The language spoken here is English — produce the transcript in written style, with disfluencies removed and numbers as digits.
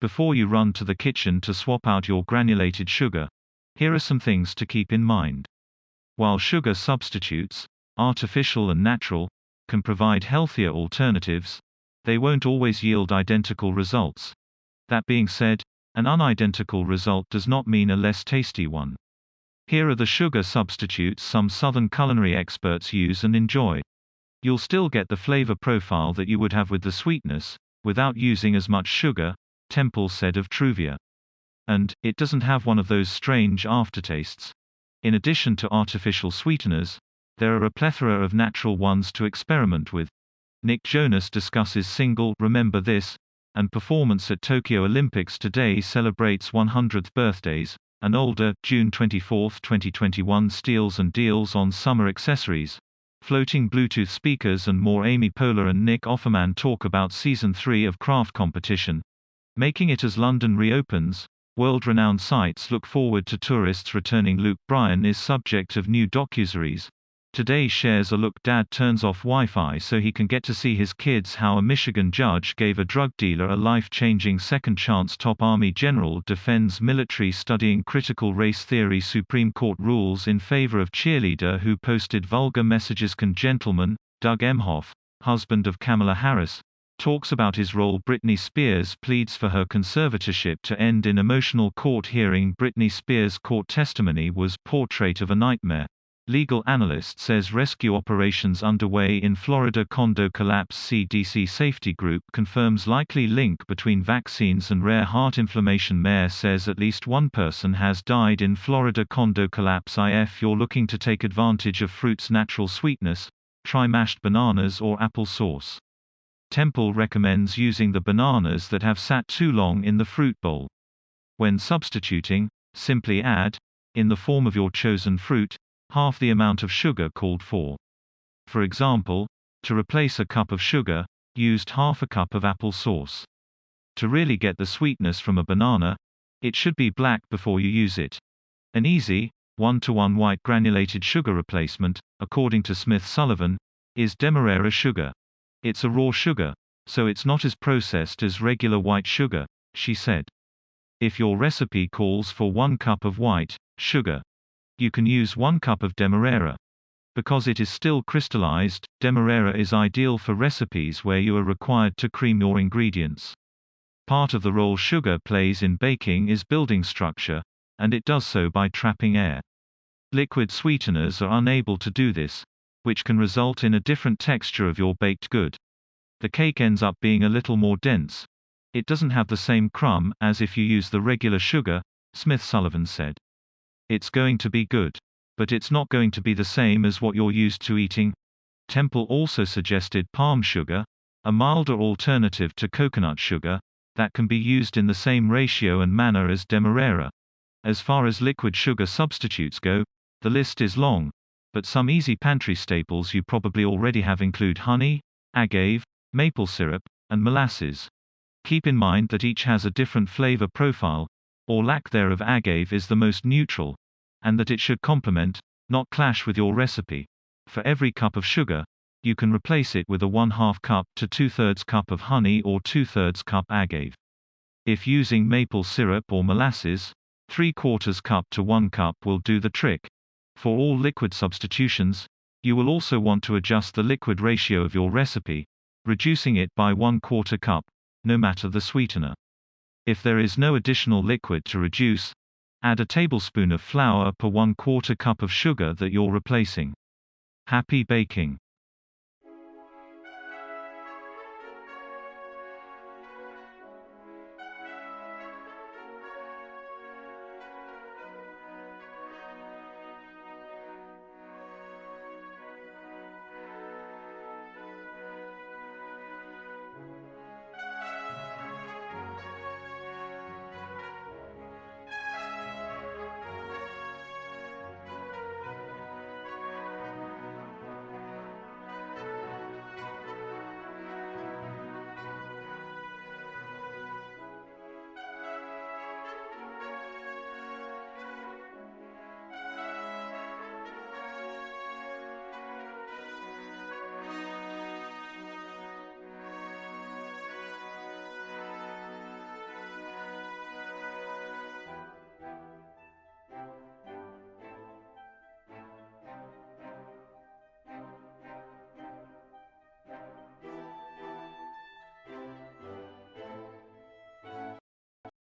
Before you run to the kitchen to swap out your granulated sugar, here are some things to keep in mind. While sugar substitutes, artificial and natural, can provide healthier alternatives, they won't always yield identical results. That being said, an unidentical result does not mean a less tasty one. Here are the sugar substitutes some Southern culinary experts use and enjoy. You'll still get the flavor profile that you would have with the sweetness, without using as much sugar, Temple said of Truvia. And, it doesn't have one of those strange aftertastes. In addition to artificial sweeteners, there are a plethora of natural ones to experiment with. Nick Jonas discusses single Remember This, and performance at Tokyo Olympics today celebrates 100th birthdays. An older, June 24, 2021 steals and deals on summer accessories. Floating Bluetooth speakers and more. Amy Poehler and Nick Offerman talk about Season 3 of Craft Competition. Making it as London reopens, world-renowned sites look forward to tourists returning. Luke Bryan is subject of new docuseries. Today shares a look. Dad turns off Wi-Fi so he can get to see his kids. How a Michigan judge gave a drug dealer a life-changing second chance. Top Army general defends military studying critical race theory. Supreme Court rules in favor of cheerleader who posted vulgar messages. Can gentleman, Doug Emhoff, husband of Kamala Harris, talks about his role. Britney Spears pleads for her conservatorship to end in emotional court hearing. Britney Spears' court testimony was portrait of a nightmare. Legal analyst says rescue operations underway in Florida condo collapse. CDC safety group confirms likely link between vaccines and rare heart inflammation. Mayor says at least one person has died in Florida condo collapse. If you're looking to take advantage of fruit's natural sweetness, try mashed bananas or apple sauce. Temple recommends using the bananas that have sat too long in the fruit bowl. When substituting, simply add, in the form of your chosen fruit, half the amount of sugar called for. For example, to replace a cup of sugar, used half a cup of apple sauce. To really get the sweetness from a banana, it should be black before you use it. An easy, 1-to-1 white granulated sugar replacement, according to Smith Sullivan, is Demerara sugar. It's a raw sugar, so it's not as processed as regular white sugar, she said. If your recipe calls for 1 cup of white sugar, you can use 1 cup of Demerara. Because it is still crystallized, Demerara is ideal for recipes where you are required to cream your ingredients. Part of the role sugar plays in baking is building structure, and it does so by trapping air. Liquid sweeteners are unable to do this, which can result in a different texture of your baked good. The cake ends up being a little more dense. It doesn't have the same crumb as if you use the regular sugar, Smith Sullivan said. It's going to be good. But it's not going to be the same as what you're used to eating. Temple also suggested palm sugar, a milder alternative to coconut sugar, that can be used in the same ratio and manner as Demerara. As far as liquid sugar substitutes go, the list is long, but some easy pantry staples you probably already have include honey, agave, maple syrup, and molasses. Keep in mind that each has a different flavor profile, or lack thereof. Agave is the most neutral, and that it should complement, not clash with your recipe. For every cup of sugar, you can replace it with a 1/2 cup to 2/3 cup of honey or 2/3 cup agave. If using maple syrup or molasses, 3/4 cup to 1 cup will do the trick. For all liquid substitutions, you will also want to adjust the liquid ratio of your recipe, reducing it by 1/4 cup, no matter the sweetener. If there is no additional liquid to reduce, add a tablespoon of flour per 1/4 cup of sugar that you're replacing. Happy baking!